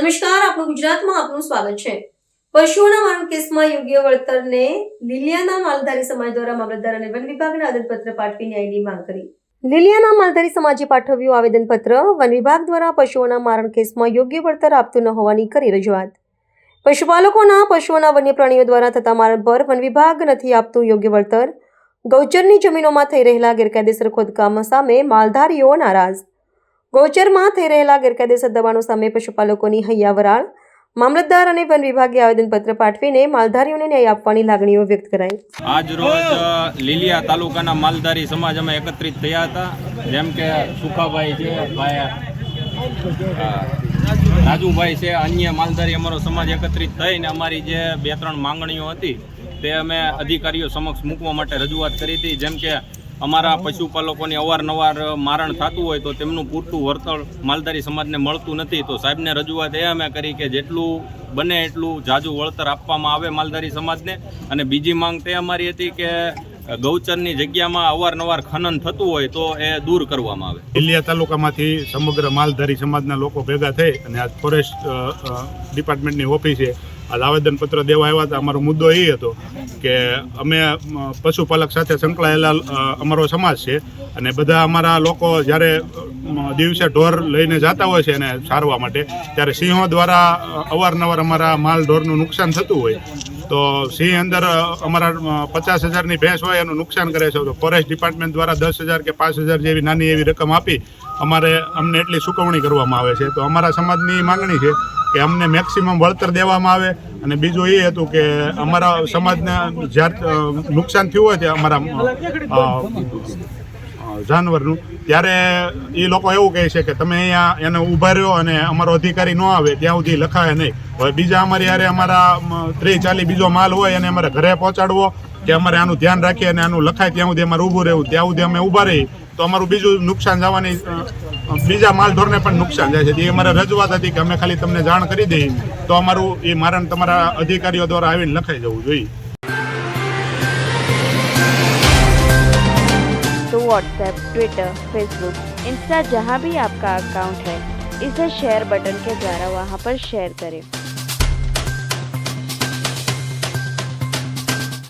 નમસ્કાર, આપનું ગુજરાતમાં આપનું સ્વાગત છે। પશુઓના મારણ કેસમાં યોગ્ય વળતરને લીલિયાના માલધારી સમાજ દ્વારા મામલતદાર અને વન વિભાગને આવેદનપત્ર પાઠવી ન્યાયની માંગ કરી। લીલિયાના માલધારી સમાજે પાઠવ્યું આવેદનપત્ર। વન વિભાગ દ્વારા પશુઓના મારણ કેસમાં યોગ્ય વળતર આપતું ન હોવાની કરી રજૂઆત। પશુપાલકોના પશુઓના વન્ય પ્રાણીઓ દ્વારા થતા મારણ પર વન વિભાગ નથી આપતું યોગ્ય વળતર। ગૌચરની જમીનોમાં થઈ રહેલા ગેરકાયદેસર ખોદકામ સામે માલધારીઓ નારાજ। ગૌચરમાં થઈ રહેલા ગેરકાયદેસર દબાણો સામે પશુપાલકોની હૈયાવરાળ। મામલતદાર અને વન વિભાગે આવેદનપત્ર પાઠવીને માલધારીઓને ન્યાય આપવાની લાગણીઓ વ્યક્ત કરાઈ। આજ રોજ લીલિયા તાલુકાના માલધારી સમાજ અમે એકત્રિત થયા હતા। જેમ કે સુખાભાઈ છે, રાજુભાઈ છે, અન્ય માલધારી અમારો સમાજ એકત્રિત થઈને અમારી જે 2-3 માંગણીઓ હતી તે અમે અધિકારીઓ સમક્ષ મૂકવા માટે રજૂઆત કરી હતી। જેમ કે અમારા પશુપાલકોની અવારનવાર મારણ થતું હોય તો તેમનું પૂરતું વળતર માલધારી સમાજને મળતું નથી। તો સાહેબને રજૂઆત એ અમે કરી કે જેટલું બને એટલું જાજુ વળતર આપવામાં આવે માલધારી સમાજને। અને બીજી માંગ તે અમારી હતી કે ગૌચરની જગ્યામાં અવારનવાર ખનન થતું હોય તો એ દૂર કરવામાં આવે। લીલિયા તાલુકામાંથી સમગ્ર માલધારી સમાજના લોકો ભેગા થઈ અને આજ ફોરેસ્ટ ડિપાર્ટમેન્ટની ઓફિસે આજ આવેદનપત્ર દેવા આવ્યા હતા। અમારો મુદ્દો એ હતો કે અમે પશુપાલક સાથે સંકળાયેલા અમારો સમાજ છે અને બધા અમારા લોકો જ્યારે દિવસે ઢોર લઈને જતા હોય છે અને સારવા માટે, ત્યારે સિંહો દ્વારા અવારનવાર અમારા માલ ઢોરનું નુકસાન થતું હોય તો સિંહ અંદર અમારા 50,000ની ભેંસ હોય એનું નુકસાન કરે છે। તો ફોરેસ્ટ ડિપાર્ટમેન્ટ દ્વારા 10,000 કે 5,000 જેવી નાની એવી રકમ આપી અમને એટલી ચૂકવણી કરવામાં આવે છે। તો અમારા સમાજની માંગણી છે કે અમને મેક્સિમમ વળતર દેવામાં આવે। અને બીજું એ હતું કે અમારા સમાજને જ્યારે નુકસાન થયું હોય છે અમારા જાનવરનું, ત્યારે એ લોકો એવું કહે છે કે તમે અહીંયા એને ઊભા રહ્યો અને અમારો અધિકારી ન આવે ત્યાં સુધી લખાય નહીં। હવે બીજા અમારી યારે અમારા 30-40 બીજો માલ હોય અને અમારે ઘરે પહોંચાડવો કે અમારે આનું ધ્યાન રાખીએ અને આનું લખાય ત્યાં સુધી અમારે ઊભું રહેવું, ત્યાં સુધી અમે ઊભા રહી તો અમારું બીજું નુકસાન જવાની બીજા માલઢોરને પણ નુકસાન જાય છે। એ અમારે રજૂઆત હતી કે અમે ખાલી તમને જાણ કરી દઈએ તો અમારું એ મારણ તમારા અધિકારીઓ દ્વારા આવીને લખાઈ જવું જોઈએ। तो व्हाट्सएप, ट्विटर, फेसबुक, इंस्टा जहाँ भी आपका अकाउंट है, इसे शेयर बटन के द्वारा वहाँ पर शेयर करें।